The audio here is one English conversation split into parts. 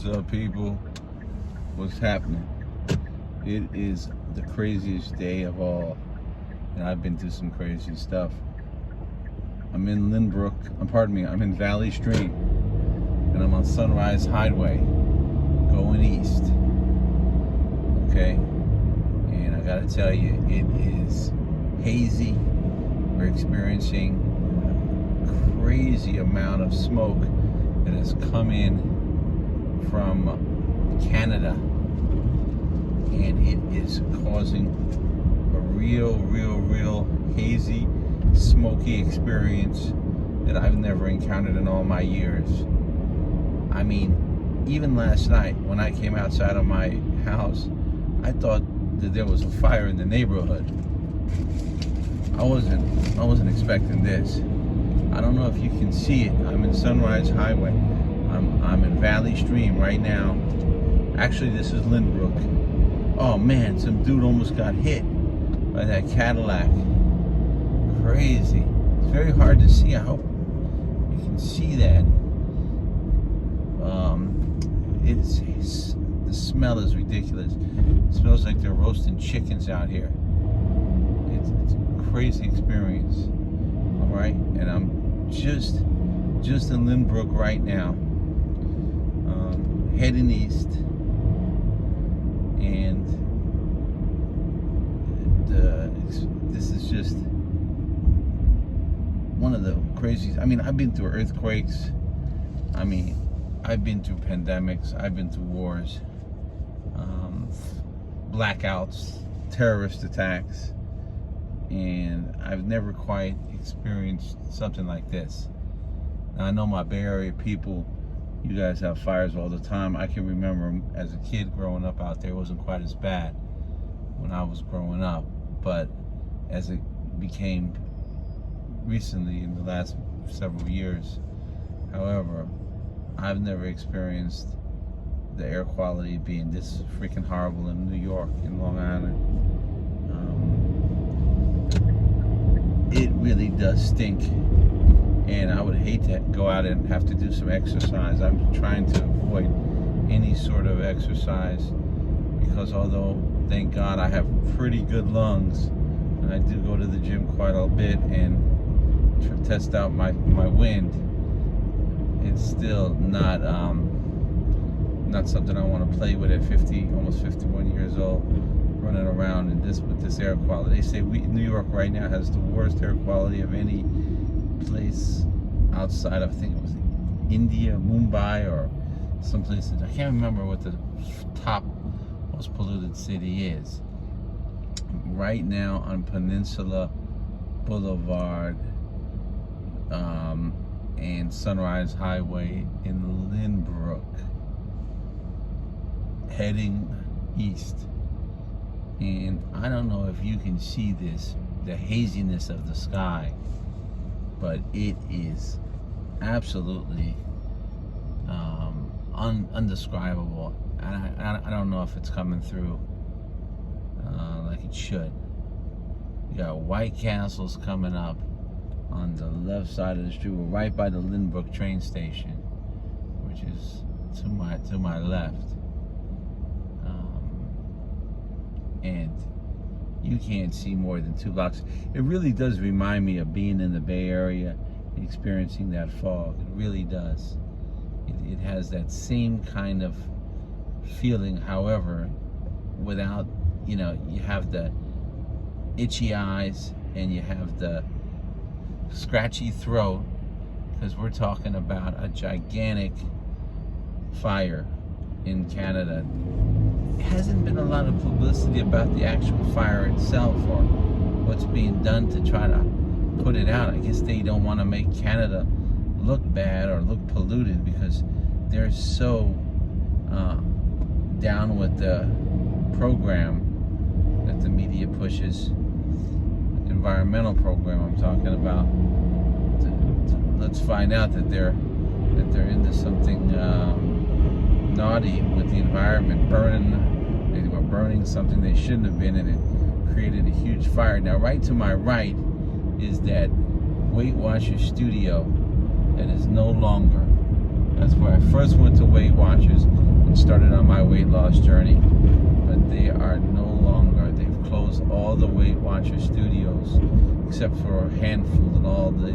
What's up, people? What's happening? It is the craziest day of all, and I've been through some crazy stuff. I'm in I'm in Valley Stream, and I'm on Sunrise Highway, going east. Okay, and I gotta tell you, it is hazy. We're experiencing a crazy amount of smoke that has come in from Canada, and it is causing a real hazy, smoky experience that I've never encountered in all my years. I mean, even last night when I came outside of my house, I thought that there was a fire in the neighborhood. I wasn't expecting this. I don't know if you can see it. I'm in Sunrise Highway. I'm in Valley Stream right now. Actually, this is Lynbrook. Oh man, some dude almost got hit by that Cadillac. Crazy. It's very hard to see. I hope you can see that. The smell is ridiculous. It smells like they're roasting chickens out here. It's a crazy experience. All right, and I'm just in Lynbrook right now, heading east, and this is just one of the craziest. I mean, I've been through earthquakes. I mean, I've been through pandemics. I've been through wars, blackouts, terrorist attacks, and I've never quite experienced something like this. Now, I know my Bay Area people, you guys have fires all the time. I can remember as a kid growing up out there, it wasn't quite as bad when I was growing up, but as it became recently in the last several years, however, I've never experienced the air quality being this freaking horrible in New York, in Long Island. It really does stink, and I would hate to go out and have to do some exercise. I'm trying to avoid any sort of exercise because although, thank God, I have pretty good lungs, and I do go to the gym quite a bit and test out my wind, it's still not something I want to play with at 50, almost 51 years old, running around in with this air quality. They say New York right now has the worst air quality of any place outside of, I think it was India, Mumbai, or some places. I can't remember what the top most polluted city is. Right now on Peninsula Boulevard and Sunrise Highway in Lynbrook, heading east. And I don't know if you can see this, the haziness of the sky, but it is absolutely undescribable. I don't know if it's coming through like it should. You got White Castles coming up on the left side of the street. We're right by the Lynbrook train station, which is to my left. And you can't see more than 2 blocks. It really does remind me of being in the Bay Area and experiencing that fog. It really does. It has that same kind of feeling, however, without, you have the itchy eyes and you have the scratchy throat, because we're talking about a gigantic fire in Canada. Hasn't been a lot of publicity about the actual fire itself or what's being done to try to put it out. I guess they don't want to make Canada look bad or look polluted because they're so down with the program that the media pushes, environmental program I'm talking about. Let's find out that they're into something naughty with the environment, they were burning something they shouldn't have been, and it created a huge fire. Now, right to my right is that Weight Watchers studio that is no longer That's where I first went to Weight Watchers and started on my weight loss journey. But they are no longer. They've closed all the Weight Watchers studios except for a handful in all the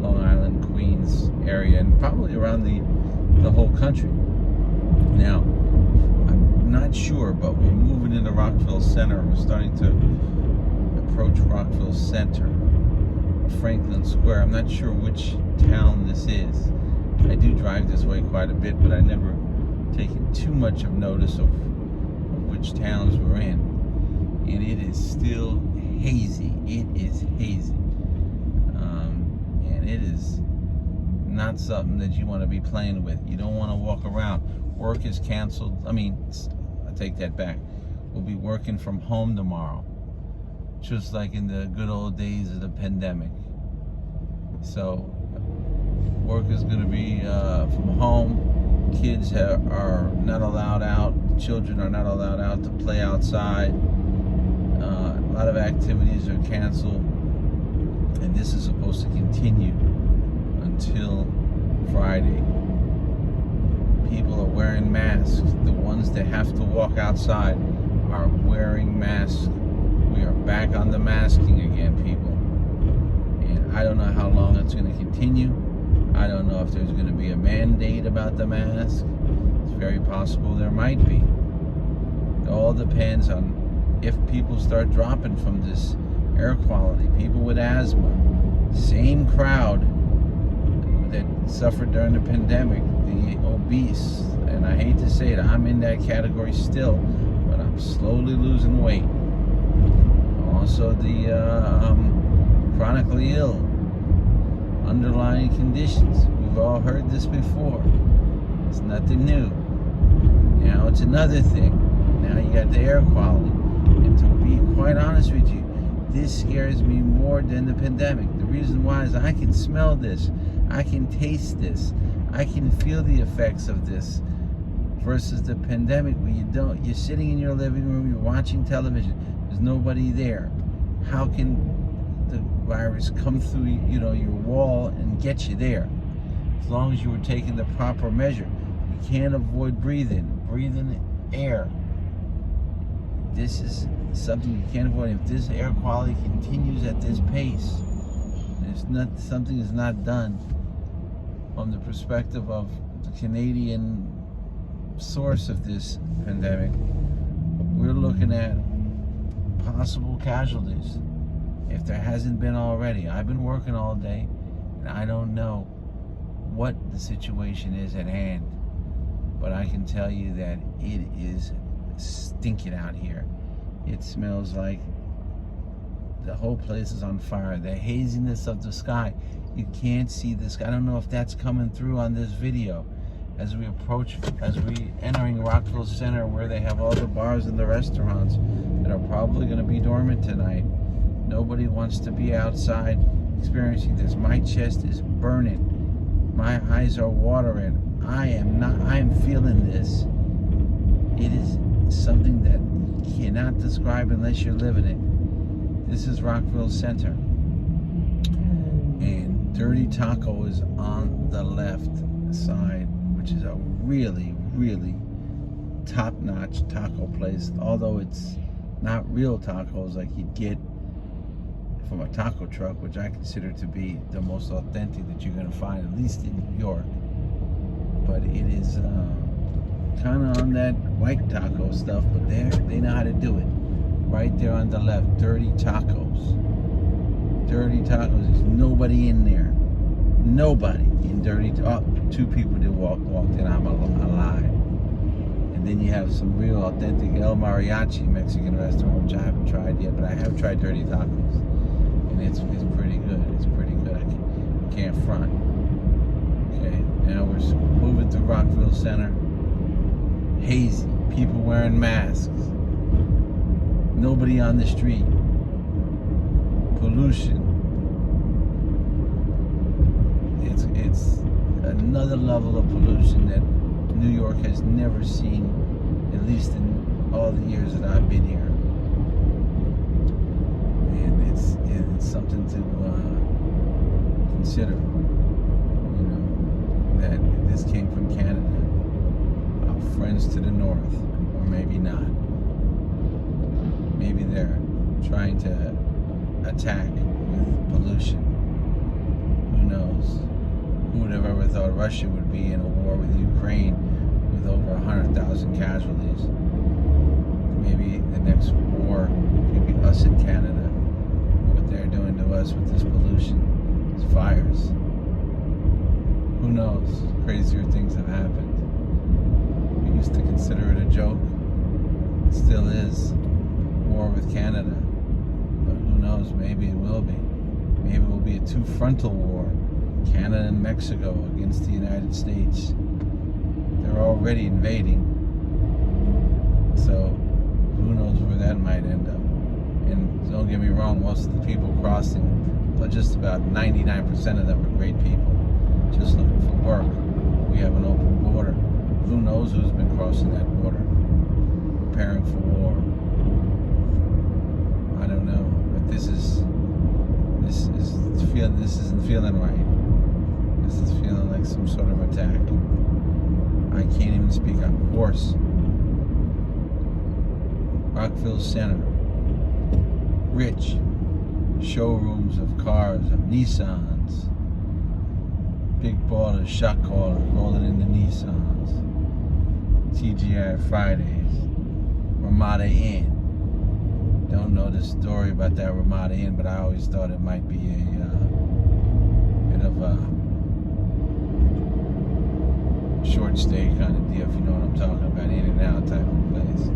Long Island, Queens area, and probably around the whole country. Now, I'm not sure, but we're moving into Rockville Center. We're starting to approach Rockville Center, Franklin Square. I'm not sure which town this is. I do drive this way quite a bit, but I never taken too much of notice of which towns we're in. And it is still hazy. It is hazy. And it is not something that you want to be playing with. You don't want to walk around. Work is canceled. I take that back. We'll be working from home tomorrow, just like in the good old days of the pandemic. So work is going to be from home. Kids are not allowed out. Children are not allowed out to play outside. A lot of activities are canceled, and this is supposed to continue until Friday. People are wearing masks. The ones that have to walk outside are wearing masks. We are back on the masking again, people. And I don't know how long it's going to continue. I don't know if there's going to be a mandate about the mask. It's very possible there might be. It all depends on if people start dropping from this air quality. People with asthma, same crowd that suffered during the pandemic, the obese, and I hate to say it, I'm in that category still, but I'm slowly losing weight. Also the chronically ill, underlying conditions. We've all heard this before. It's nothing new. Now it's another thing. Now you got the air quality. And to be quite honest with you, this scares me more than the pandemic. The reason why is I can smell this. I can taste this. I can feel the effects of this versus the pandemic where you don't. You're sitting in your living room, you're watching television. There's nobody there. How can the virus come through, your wall and get you there? As long as you were taking the proper measure. You can't avoid breathing air. This is something you can't avoid. If this air quality continues at this pace, something is not done from the perspective of the Canadian source of this pandemic. We're looking at possible casualties if there hasn't been already. I've been working all day and I don't know what the situation is at hand, but I can tell you that it is stinking out here. It smells like the whole place is on fire. The haziness of the sky, you can't see the sky. I don't know if that's coming through on this video. As we entering Rockville Center, where they have all the bars and the restaurants that are probably going to be dormant tonight. Nobody wants to be outside experiencing this. My chest is burning. My eyes are watering. I am feeling this. It is something that you cannot describe unless you're living it. This is Rockville Center. And Dirty Taco is on the left side, which is a really, really top-notch taco place. Although it's not real tacos like you'd get from a taco truck, which I consider to be the most authentic that you're going to find, at least in New York. But it is kind of on that white taco stuff, but they know how to do it. Right there on the left, Dirty Tacos. Dirty Tacos. There's nobody in there. Nobody in Dirty Tacos. Two people that walked in. I'm alive. And then you have some real authentic El Mariachi Mexican restaurant, which I haven't tried yet, but I have tried Dirty Tacos, and it's pretty good. It's pretty good. I can't front. Okay, now we're moving through Rockville Center. Hazy. People wearing masks. Nobody on the street. Pollution. It's another level of pollution that New York has never seen, at least in all the years that I've been here. And it's something to consider. that this came from Canada. Our friends to the north, or maybe not. Maybe they're trying to attack with pollution. Who knows? Who would have ever thought Russia would be in a war with Ukraine with over 100,000 casualties? Maybe the next war could be us in Canada. What they're doing to us with this pollution, these fires. Who knows? Crazier things have happened. We used to consider it a joke. It still is. War with Canada. But who knows? Maybe it will be. Maybe it will be a two-frontal war. Canada and Mexico against the United States. They're already invading. So who knows where that might end up. And don't get me wrong, most of the people crossing, well, just about 99% of them are great people, just looking for work. We have an open border. Who knows who's been crossing that border, preparing for war. I don't know, but this isn't feeling right. This is feeling like some sort of attack. I can't even speak. I'm hoarse. Rockville Center. Rich. Showrooms of cars, of Nissans. Big ballers, shot callers rolling into Nissans. TGI Fridays. Ramada Inn. Don't know the story about that Ramada Inn, but I always thought it might be a bit of a short stay kind of deal, if you know what I'm talking about, in and out type of place.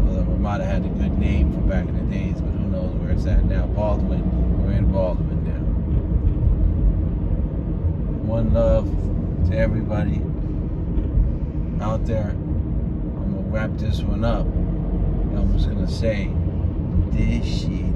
Although Ramada had a good name from back in the days, but who knows where it's at now. Baldwin, we're in Baldwin now. One love to everybody out there. I'm gonna wrap this one up. I'm just gonna say, this shit